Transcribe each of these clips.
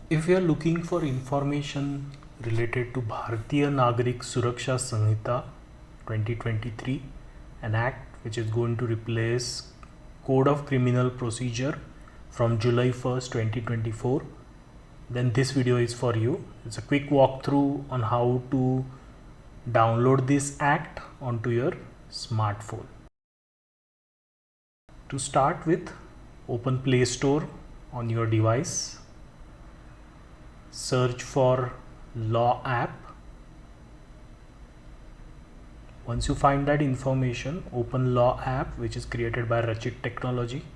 If you are looking for information related to Bharatiya Nagarik Suraksha Sanhita 2023, an act which is going to replace Code of Criminal Procedure from July 1st, 2024, then this video is for you. It's a quick walkthrough on how to download this act onto your smartphone. To start with, open Play Store on your device. Search for Law app. Once you find that information, open Law app, which is created by Rachit Technology.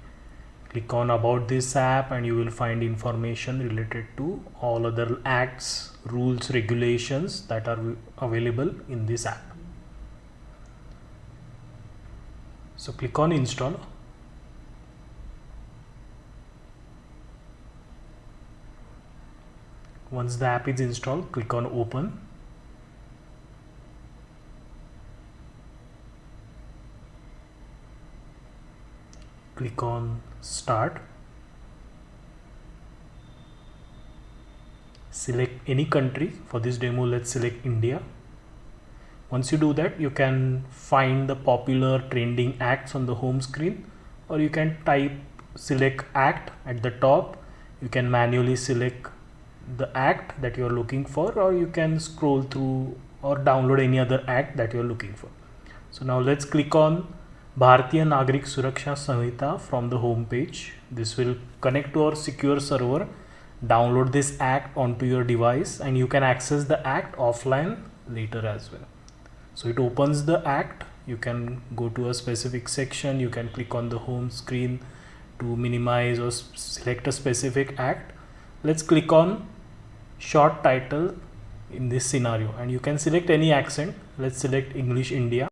Click on About this app and you will find information related to all other acts, rules, regulations that are available in this app. So click on Install. Once the app is installed, click on Open. Click on Start. Select any country. For this demo, let's select India. Once you do that, you can find the popular trending acts on the home screen, or you can select act at the top. You can manually select the act that you are looking for, or you can scroll through or download any other act that you are looking for. So now let's click on Bharatiya Nagarik Suraksha Sanhita from the home page. This will connect to our secure server, download this act onto your device, and you can access the act offline later as well. So it opens the act. You can go to a specific section. You can click on the home screen to minimize or select a specific act. Let's click on short title in this scenario, and you can select any accent. Let's select English India.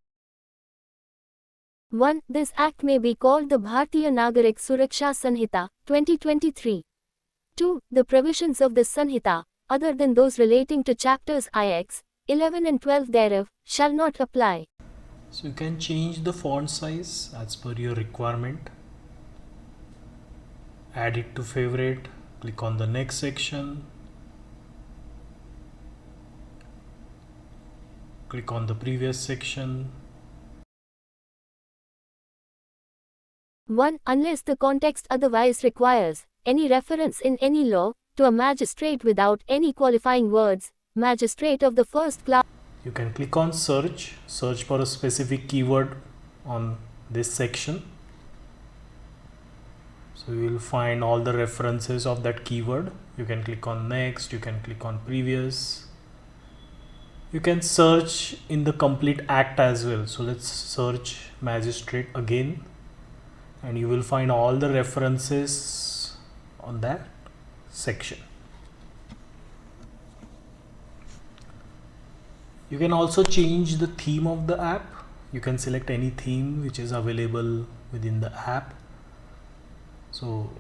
1. This act may be called the Bharatiya Nagarik Suraksha Sanhita, 2023. 2. The provisions of this Sanhita, other than those relating to chapters IX, 11 and 12 thereof, shall not apply. So you can change the font size as per your requirement. Add it to favorite. Click on the next section. Click on the previous section. 1. Unless the context otherwise requires any reference in any law to a magistrate without any qualifying words, magistrate of the first class. You can click on search for a specific keyword on this section. So you will find all the references of that keyword. You can click on next, you can click on previous. You can search in the complete act as well. So let's search magistrate again, and you will find all the references on that section. You can also change the theme of the app. You can select any theme which is available within the app. So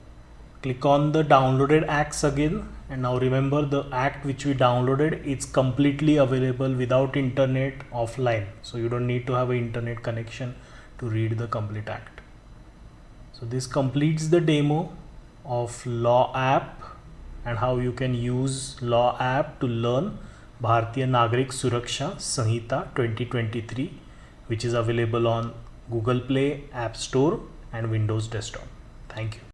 click on the downloaded acts again, and now remember the act which we downloaded, it's completely available without internet offline. So you don't need to have an internet connection to read the complete act. So this completes the demo of Law app and how you can use Law app to learn Bharatiya Nagarik Suraksha Sanhita 2023, which is available on Google Play, App Store and Windows Desktop. Thank you.